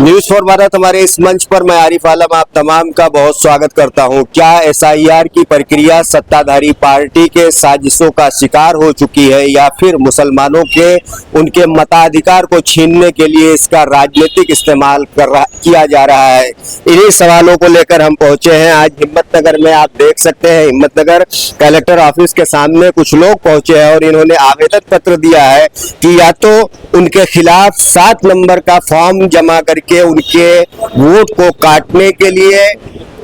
News for Bharat हमारे इस मंच पर मैं आरिफ आलम आप तमाम का बहुत स्वागत करता हूं। क्या एसआईआर की प्रक्रिया सत्ताधारी पार्टी के साजिशों का शिकार हो चुकी है या फिर मुसलमानों के उनके मताधिकार को छीनने के लिए इसका राजनीतिक इस्तेमाल किया जा रहा है? इन्हीं सवालों को लेकर हम पहुंचे हैं आज हिम्मतनगर में। आप देख सकते हैं हिम्मतनगर कलेक्टर ऑफिस के सामने कुछ लोग पहुंचे हैं और इन्होंने आवेदन पत्र दिया है कि या तो उनके खिलाफ 7 नंबर का फॉर्म जमा करके उनके वोट को काटने के लिए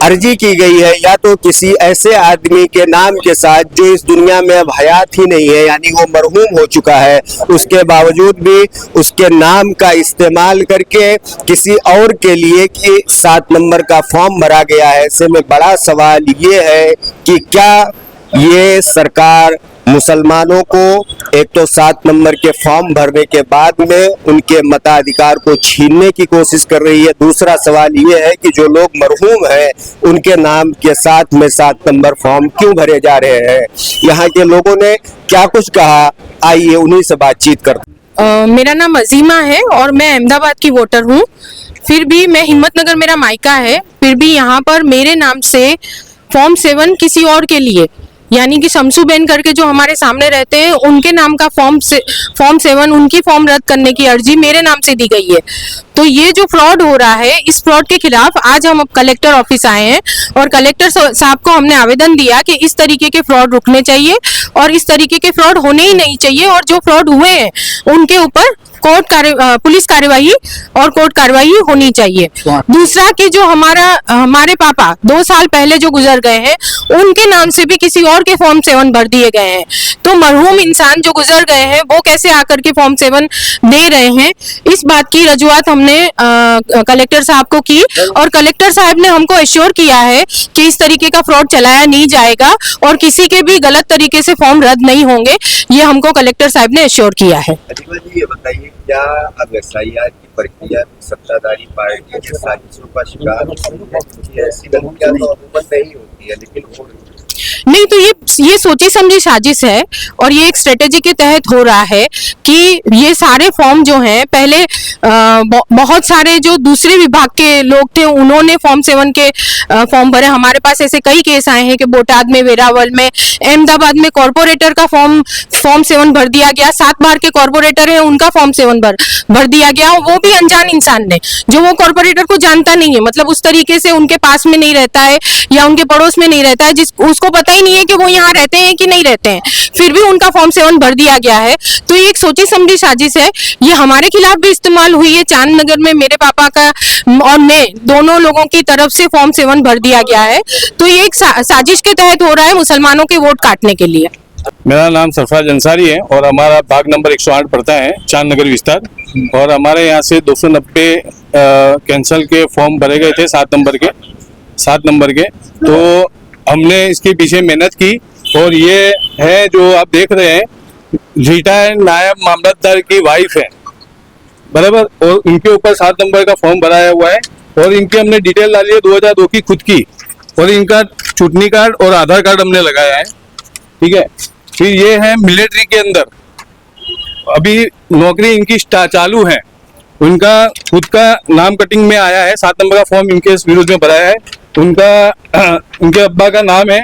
अर्जी की गई है, या तो किसी ऐसे आदमी के नाम के साथ जो इस दुनिया में अब हयात ही नहीं है, यानी वो मरहूम हो चुका है, उसके बावजूद भी उसके नाम का इस्तेमाल करके किसी और के लिए कि 7 नंबर का फॉर्म भरा गया है। ऐसे में बड़ा सवाल ये है कि क्या ये सरकार मुसलमानों को एक तो 7 नंबर के फॉर्म भरने के बाद में उनके मताधिकार को छीनने की कोशिश कर रही है। दूसरा सवाल ये है कि जो लोग मरहूम हैं उनके नाम के साथ में 7 नंबर फॉर्म क्यों भरे जा रहे हैं? यहाँ के लोगों ने क्या कुछ कहा, आइए उन्हीं से बातचीत करते। मेरा नाम अजीमा है और मैं अहमदाबाद की वोटर हूँ। फिर भी मैं हिम्मतनगर मेरा मायका है, फिर भी यहाँ पर मेरे नाम से फॉर्म 7 किसी और के लिए, यानी कि शमसू बेन करके जो हमारे सामने रहते हैं उनके नाम का फॉर्म 7 उनकी फॉर्म रद्द करने की अर्जी मेरे नाम से दी गई है। तो ये जो फ्रॉड हो रहा है, इस फ्रॉड के खिलाफ आज हम कलेक्टर ऑफिस आए हैं और कलेक्टर साहब को हमने आवेदन दिया कि इस तरीके के फ्रॉड रुकने चाहिए और इस तरीके के फ्रॉड होने ही नहीं चाहिए, और जो फ्रॉड हुए हैं उनके ऊपर पुलिस कार्यवाही और कोर्ट कार्यवाही होनी चाहिए। दूसरा कि जो हमारे पापा 2 साल पहले जो गुजर गए हैं उनके नाम से भी किसी और के फॉर्म 7 भर दिए गए हैं। तो मरहूम इंसान जो गुजर गए हैं वो कैसे आकर के फॉर्म 7 दे रहे हैं, इस बात की रजूआत हमने कलेक्टर साहब को की और कलेक्टर साहब ने हमको एश्योर किया है कि इस तरीके का फ्रॉड चलाया नहीं जाएगा और किसी के भी गलत तरीके से फॉर्म रद्द नहीं होंगे। ये हमको कलेक्टर साहब ने एश्योर किया है। ये बताइए, क्या अब एसआईआर की प्रक्रिया सत्ताधारी पार्टी के साजिशों का शिकार होती है? ऐसी गलतियां तो अमूमन नहीं होती है, लेकिन नहीं, तो ये सोची समझी साजिश है और ये एक स्ट्रेटेजी के तहत हो रहा है कि ये सारे फॉर्म जो हैं, पहले बहुत सारे जो दूसरे विभाग के लोग थे उन्होंने फॉर्म 7 के फॉर्म भरे। हमारे पास ऐसे कई केस आए हैं कि बोटाद में, वेरावल में, अहमदाबाद में कॉर्पोरेटर का फॉर्म 7 भर दिया गया। 7 बार के कॉर्पोरेटर हैं उनका फॉर्म 7 भर दिया गया, वो भी अनजान इंसान ने, जो वो कॉर्पोरेटर को जानता नहीं है, मतलब उस तरीके से उनके पास में नहीं रहता है या उनके पड़ोस में नहीं रहता है, उसको पता ही नहीं है कि वो यहाँ रहते हैं कि नहीं रहते हैं, फिर भी उनका फॉर्म 7 भर दिया गया है। तो ये एक सोची समझी साजिश है। ये हमारे खिलाफ भी इस्तेमाल हुई है। चांदनगर में मेरे पापा का और मैं दोनों लोगों की तरफ से फॉर्म 7 भर दिया गया है। तो ये एक साजिश के तहत हो रहा है मुसलमानों के वोट काटने के लिए। मेरा नाम सरफराज अंसारी है और हमारा भाग नंबर 108 पड़ता है, चांदनगर विस्तार, और हमारे यहाँ से 290 कैंसल के फॉर्म भरे गए थे 7 नंबर के। तो हमने इसके पीछे मेहनत की और ये है जो आप देख रहे हैं, रिटायर्ड नायब मामलतदार की वाइफ है, बराबर, और उनके ऊपर 7 नंबर का फॉर्म भराया हुआ है और इनकी हमने डिटेल डाली है 2002 की खुद की, और इनका चुटनी कार्ड और आधार कार्ड हमने लगाया है, ठीक है। फिर ये है मिलिट्री के अंदर, अभी नौकरी इनकी चालू है, उनका खुद का नाम कटिंग में आया है, 7 नंबर का फॉर्म इनके विरुद्ध में भराया है। इनके अब्बा का नाम है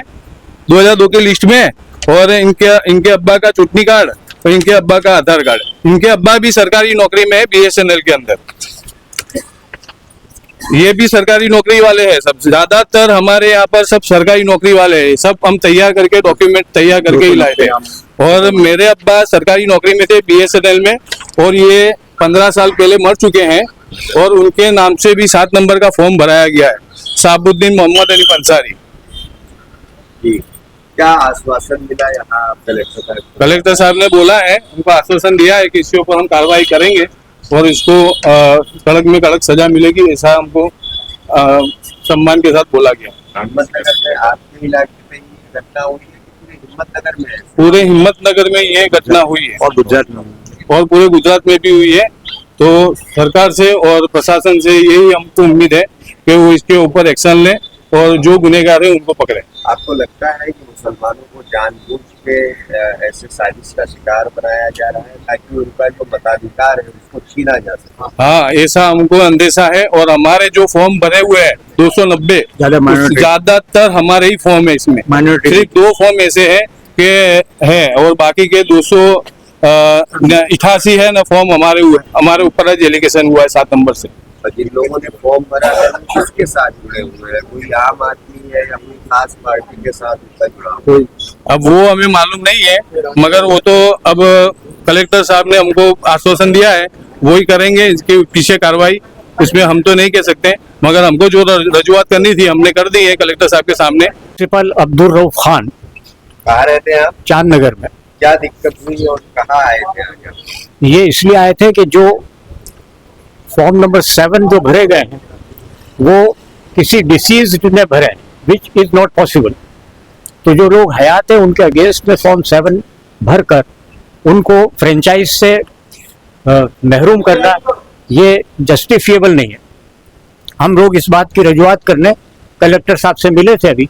2002 के लिस्ट में, और इनके अब्बा का चुटनी कार्ड और इनके अब्बा का आधार कार्ड। इनके अब्बा भी सरकारी नौकरी में है BSNL के अंदर, ये भी सरकारी नौकरी वाले हैं। सब ज्यादातर हमारे यहाँ पर सब सरकारी नौकरी वाले हैं, सब हम तैयार करके डॉक्यूमेंट तैयार करके ही लाए थे। और मेरे अब्बा सरकारी नौकरी में थे BSNL में, और ये 15 साल पहले मर चुके हैं और उनके नाम से भी 7 नंबर का फॉर्म भराया गया है, साबुद्दीन मोहम्मद अली अंसारी। क्या आश्वासन मिला यहाँ कलेक्टर साहब ने बोला है, उनको आश्वासन दिया है कि इसके ऊपर हम कार्रवाई करेंगे और इसको कड़क में कड़क सजा मिलेगी, ऐसा हमको सम्मान के साथ बोला गया। हिम्मतनगर में आपके इलाके में ये घटना हुई है कि पूरे हिम्मतनगर में? पूरे हिम्मतनगर में ये घटना हुई है और गुजरात में, और पूरे गुजरात में भी हुई है। तो सरकार से और प्रशासन से यही हमको उम्मीद है कि वो इसके ऊपर एक्शन लें और जो गुनहगार है उनको पकड़े। आपको लगता है कि मुसलमानों को जानबूझ के ऐसे साजिश का शिकार बनाया जा रहा है ताकि उनका जो मताधिकार है उसको छीना जा सके? हाँ, ऐसा हमको अंदेशा है। और हमारे जो फॉर्म भरे हुए हैं 290 ज्यादातर हमारे ही फॉर्म है। इसमें सिर्फ 2 फॉर्म ऐसे है कि है और बाकी के 288 है ना फॉर्म हमारे ऊपर आज एलिगेशन हुआ है 7 नंबर से। और जिन लोगों ने फॉर्म भरा है वो किसके साथ जुड़े हुए हैं? कोई आम आदमी है या कोई खास पार्टी के साथ उनका जुड़ा हुआ? अब वो हमें मालूम नहीं है, मगर वो तो अब कलेक्टर साहब ने हमको आश्वासन दिया है, वही करेंगे। इसके पीछे कार्रवाई उसमें हम तो नहीं कह सकते, मगर हमको जो रजूआत करनी थी हमने कर दी है कलेक्टर साहब के सामने। प्रिंसिपल अब्दुल रऊफ खान। कहाँ रहते हैं आप? चांद नगर में। क्या दिक्कत हुई और कहाँ आए थे आज? ये इसलिए आए थे कि जो फॉर्म नंबर 7 जो भरे गए हैं वो किसी डिसीज ने भरे हैं, विच इज नॉट पॉसिबल। तो जो लोग हयात है उनके अगेंस्ट में फॉर्म 7 भरकर उनको फ्रेंचाइज से महरूम करना ये जस्टिफिएबल नहीं है। हम लोग इस बात की रजूआत करने कलेक्टर साहब से मिले थे अभी,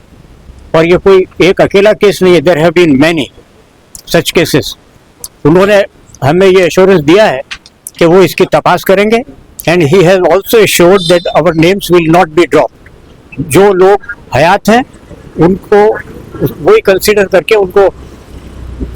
और ये कोई एक अकेला केस नहीं है, there have been many such cases. उन्होंने हमें ये एश्योरेंस दिया है कि वो इसकी तपास करेंगे, and he has also assured that our names will not be dropped. जो लोग हयात हैं उनको वही कंसीडर करके उनको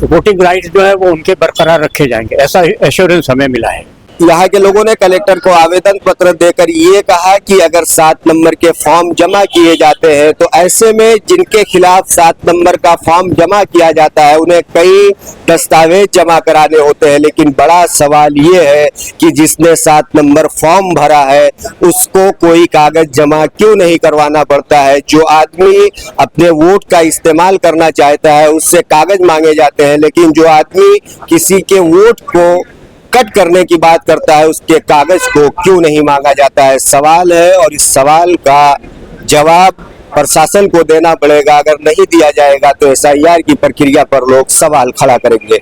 वोटिंग राइट्स जो है वो उनके बरकरार रखे जाएंगे, ऐसा एश्योरेंस हमें मिला है। यहाँ के लोगों ने कलेक्टर को आवेदन पत्र देकर ये कहा कि अगर 7 नंबर के फॉर्म जमा किए जाते हैं तो ऐसे में जिनके खिलाफ 7 नंबर का फॉर्म जमा किया जाता है उन्हें कई दस्तावेज जमा कराने होते हैं। लेकिन बड़ा सवाल ये है कि जिसने 7 नंबर फॉर्म भरा है उसको कोई कागज जमा क्यों नहीं करवाना पड़ता है? जो आदमी अपने वोट का इस्तेमाल करना चाहता है उससे कागज मांगे जाते हैं, लेकिन जो आदमी किसी के वोट को कट करने की बात करता है उसके कागज को क्यों नहीं मांगा जाता है? सवाल है और इस सवाल का जवाब प्रशासन को देना पड़ेगा। अगर नहीं दिया जाएगा तो SIR की प्रक्रिया पर लोग सवाल खड़ा करेंगे।